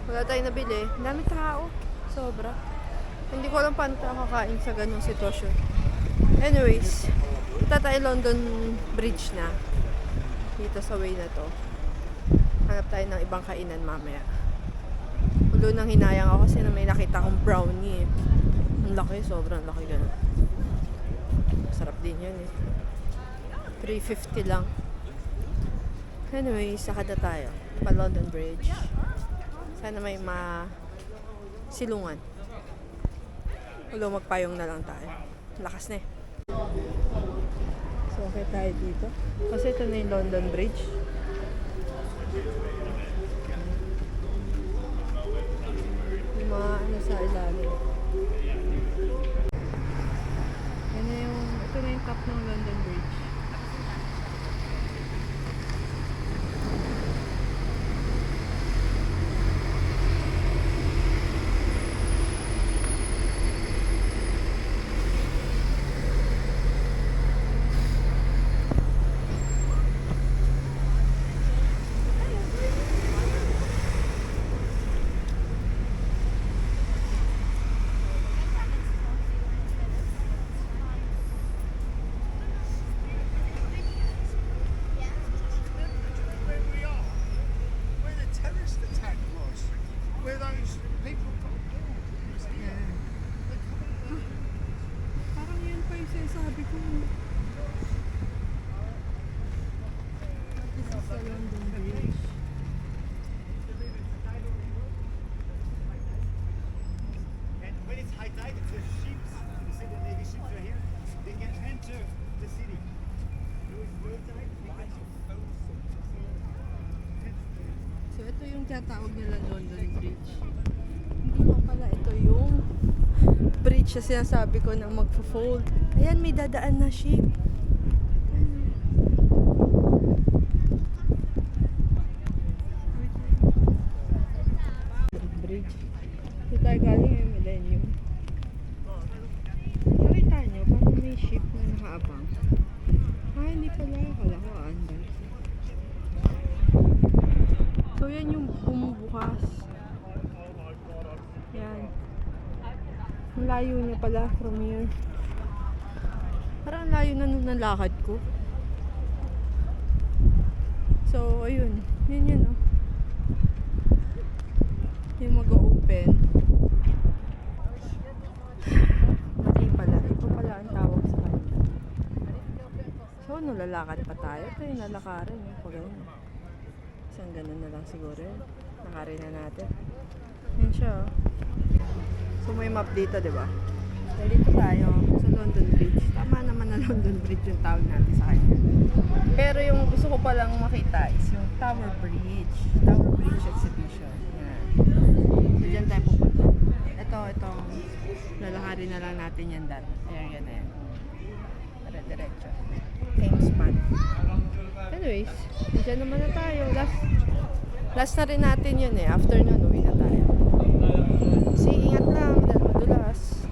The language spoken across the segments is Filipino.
Wala tayong nabili. Ang dami tao. Sobra. Hindi ko alam paano tayo kakain sa ganyung sitwasyon. Anyways, punta tayo London Bridge na. Dito sa way na to. Hanap tayo ng ibang kainan mamaya. Ulo nang hinayang ako kasi na may nakita akong brownie. Ang laki, sobrang laki ganun. Sarap din yun eh. 350 lang. Anyway, sakad na tayo. Pa London Bridge. Sana may silungan. Ulo magpayong na lang tayo. Lakas na eh. So, okay tayo dito. Kasi ito na yung London Bridge. Yung mga ano sa ilalim. Ito na yung top ng London Bridge. Parang yun pa yung sinasabi ko. This is the London Bridge. And when it's high tide, it's the ships. You see the Navy ships are here. They can enter the city. When it's low tide, they can So ito yung tinatawag nila London Bridge. Hindi pa pala ito yung bridge na sinasabi ko na magfo-fold. Ayan, may dadaan na ship. Bridge. Ito tayo galing yung Millennium. Nakita nyo, parang may ship na nakaabang. Hindi pala. Akala ko andar. So yan yung bumubukas. Yan. Ang layo niya pala from here. Parang ang layo na nung nalakad ko. So ayun. Yun yun, no? Yung mag-open. Hindi pala. Ito pala ang tawag sa kanya. So lalakad pa tayo. Ito yung lalakarin. Pag ganun. Isang ganun na lang siguro. Nakarin na natin. Yan siya, oh. So may map dito, di ba? Dito tayo sa London Bridge. Tama naman na London Bridge yung tawag natin sa kanya. Pero yung gusto ko palang makita is yung Tower Bridge. Tower Bridge Exhibition. Yan. So dyan tayo pupunta. Itong lalakarin na lang natin yan dati. Ayan, yan na yan. Diretso. Thanks, man. Anyways, dyan naman na tayo. Last na rin natin yun eh. After nun, uwi na tayo. Kasi ingat lang, dahil madulas.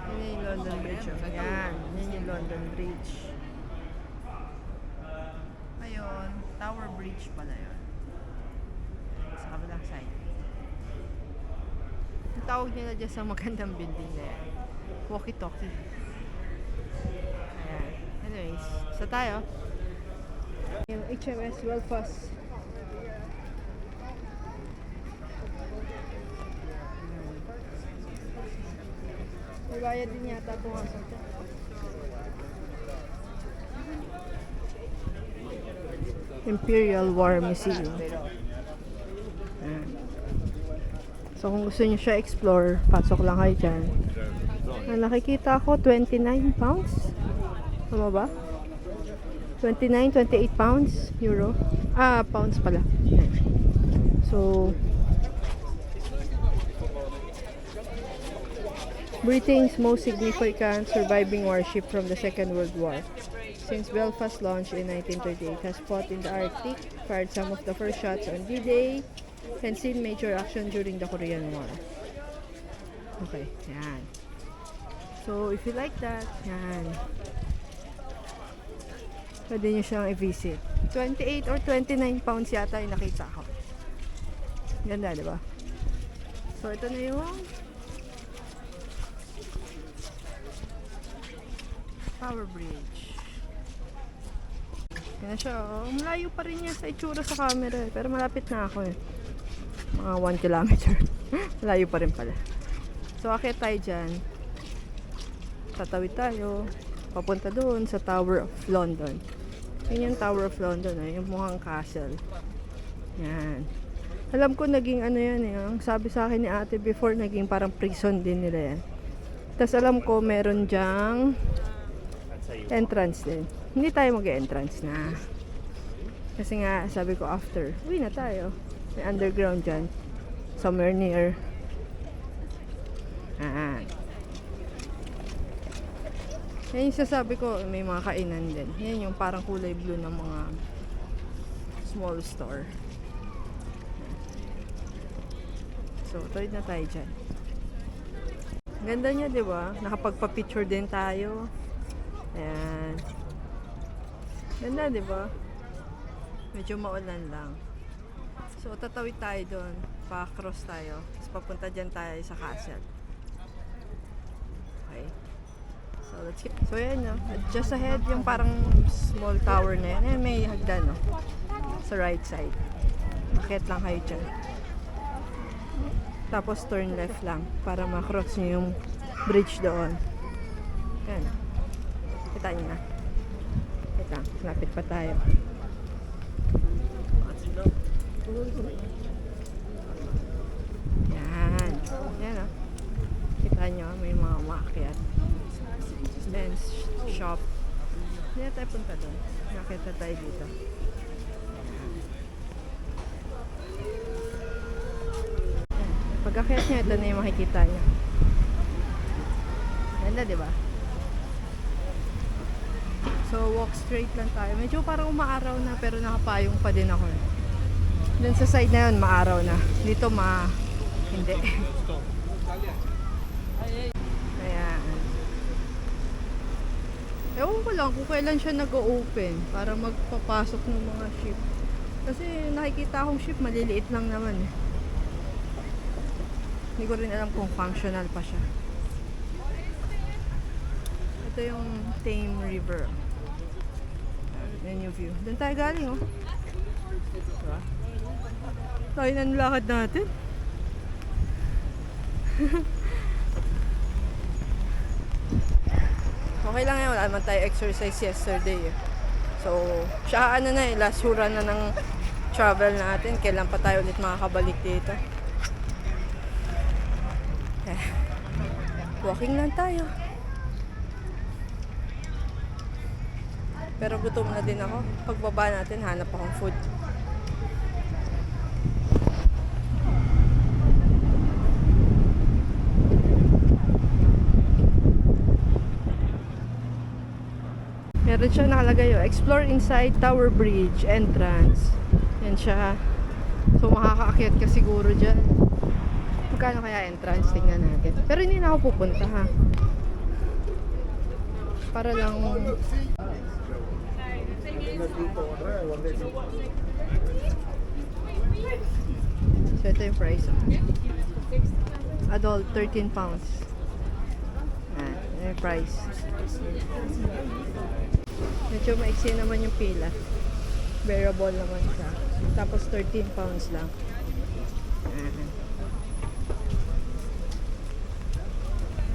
Yan yung London Bridge. Yan yung London Bridge. Ayun, Tower Bridge pala yun. Sa kabilang side. Ang tawag nila dyan sa magandang building na yan. Walkie-talkie. Ayan. Anyways, sa tayo. Yung HMS Belfast. May bayad din yata itong aso. Imperial War Museum. Ayan. So kung gusto nyo siya explore, pasok lang kayo dyan. Nakikita ako 29 pounds. Tama ba? 29, 28 pounds, euro. Pounds pala. So, Britain's most significant surviving warship from the Second World War. Since Belfast launched in 1938, has fought in the Arctic, fired some of the first shots on D-Day, and seen major action during the Korean War. Okay, yan. So, if you like that, yan. Pwede nyo siyang i-visit. 28 or 29 pounds yata yung nakita ko. Ganda, di ba? So, ito na yung Tower Bridge. Yan siya, oh. Malayo pa rin niya sa itsura sa camera eh. Pero malapit na ako eh. Mga 1 kilometer. Malayo pa rin pala. So, akit tayo dyan. Tatawid tayo. Papunta doon sa Tower of London. Yan yung Tower of London eh. Yung mukhang castle. Yan. Alam ko naging ano yan eh. Ang sabi sa akin ni ate before, naging parang prison din nila yan. Tapos alam ko meron dyang entrance din. Hindi tayo mag-entrance na. Kasi nga, sabi ko after, uwi na tayo. May underground dyan. Somewhere near. Yan yung sasabi ko, may mga kainan din. Yan yung parang kulay blue ng mga small store. So, tuloy na tayo dyan. Ganda niya, di ba? Nakapagpa-picture din tayo. Ayan. Ganda, di ba? Medyo maulan lang. So, tatawid tayo doon. Pa-cross tayo. Tapos papunta dyan tayo sa castle. Okay. So, let's get... So, yan, no? Just ahead, yung parang small tower na yan. May hagdan, no? Sa right side. Akit lang kayo dyan. Tapos, turn left lang. Para ma-cross nyo yung bridge doon. Yan. Kita nyo na. Wait lang. Lapit pa tayo. Yan. Yan, oh. Kita nyo, may mga umakyat. Then, shop. Hindi na tayo punta doon. Nakita tayo dito. Pag akyat nyo, ito na yung makikita nyo. Ganda, di ba? So, walk straight lang tayo. Medyo parang umaaraw na, pero nakapayong pa din ako. Then sa side na yun, maaraw na. Dito, hindi. Ayan. Ewan ko lang kung kailan siya nag-open para magpapasok ng mga ship. Kasi nakikita akong ship, maliliit lang naman eh. Hindi ko rin alam kung functional pa siya. Ito yung Tame River. Yan yung view. Doon tayo galing, oh. Diba? Tayo na nilakad natin. Okay lang yan. Wala naman tayo exercise yesterday, eh. So, siya ano na eh. Last hura na ng travel natin. Kailan pa tayo ulit makakabalik dito. Walking lang tayo. Pero gutom na din ako. Pagbaba natin, hanap akong food. Meron siya nakalagay yun. Explore inside Tower Bridge entrance. Yan siya. So makakaakyat ka siguro dyan. Magkano kaya entrance? Tingnan natin. Pero hindi na ako pupunta, ha. Para lang... So ito yung price. Adult, 13 pounds. Yung price. Medyo maiksi naman yung pila. Bearable naman siya. Tapos 13 pounds lang.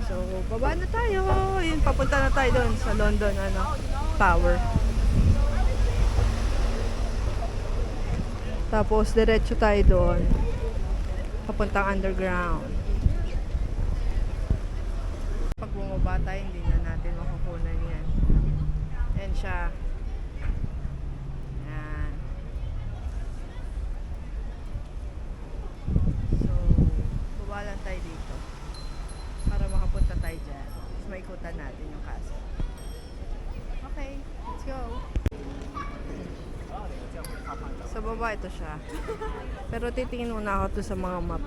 So, baba na tayo. Yun, papunta na tayo doon sa London Tower. Tapos, diretso tayo doon. Papuntang underground. Pag bumaba tayo, hindi na natin makukunan yan. Yan siya. Yan. So, baba lang tayo dito. Para makapunta tayo dyan. Tapos maikutan natin yung castle. Okay, let's go. Sa baba ito siya. Pero titingin muna ako to sa mga map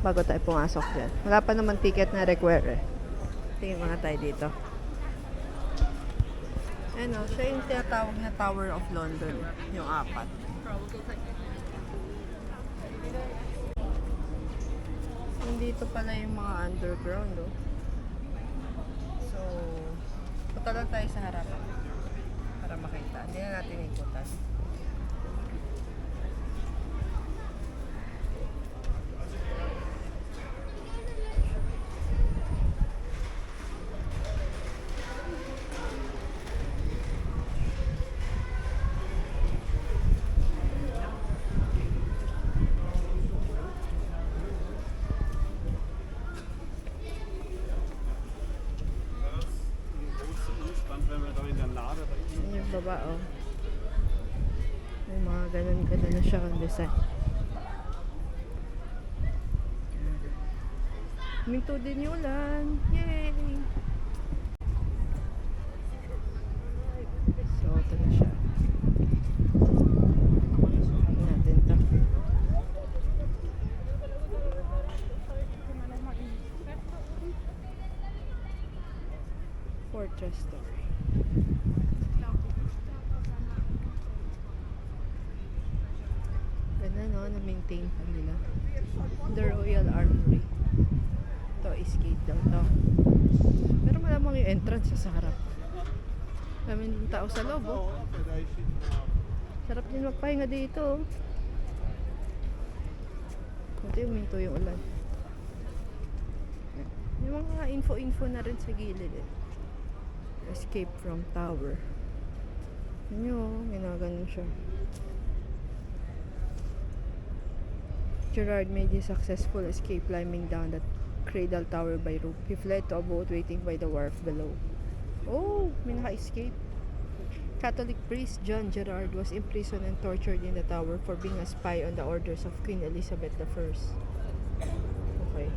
bago tayo pumasok dyan. Wala pa naman ticket na require eh. Tingin muna tayo dito. Ano, siya yung tinatawag na Tower of London. Yung apat. Dito pala yung mga underground, oh. So, punta lang tayo sa harapan para makita. Hindi na natin ikutan. Spannend, wenn man da in der Lade da Yan yung baba, oh. May mga ganun-ganun na siya ang design. Huminto din yung ulan. Yay! So, ito na siya. Tingnan natin ito. Fortress Store. Ganda, no? Na-maintain pa nila. The Royal Armory. Ito, escape daw to. Pero malamang yung entrance sa harap. Maraming tao sa loob, oh. Sarap din magpahinga dito, oh. Buti uminto yung ulan. Yung mga info-info na rin sa gilid, eh. Escape from tower. Yun yun, ginaganon siya. Gerard made a successful escape climbing down the cradle tower by rope. He fled to a boat waiting by the wharf below. Oh, may naka-escape. Catholic priest John Gerard was imprisoned and tortured in the tower for being a spy on the orders of Queen Elizabeth I. Okay.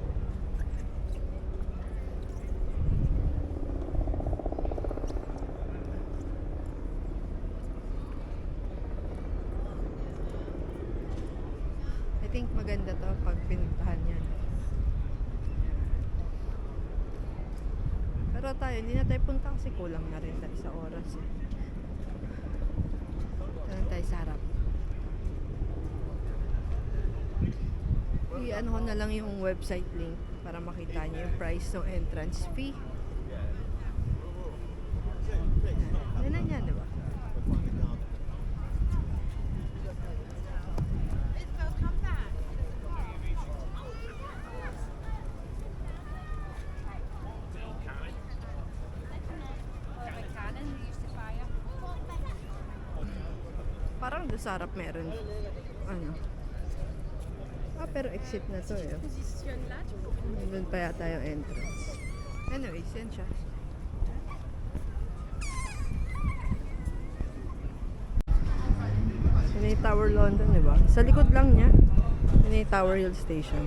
I think maganda to pag pinuntahan yan. Pero tayo, hindi na tayo punta kasi kulang na rin tayo sa oras, eh. Saan tayo sa harap? I-ano ko na lang yung website link para makita niyo yung price ng entrance fee. Ganun yan, di ba? Parang doon sa harap meron. Ano? Pero exit na to, eh. Doon pa yata yung entrance. Anyways, yan siya. Yun yung Tower London, di ba? Sa likod lang niya. Yun yung Tower Hill Station.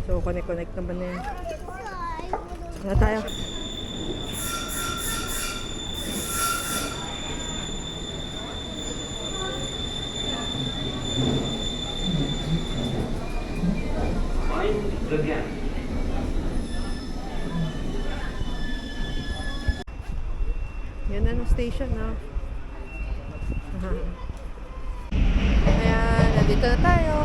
So, connect naman na yan. Na tayo. Yan na ng station, no? Ayan, nandito na tayo.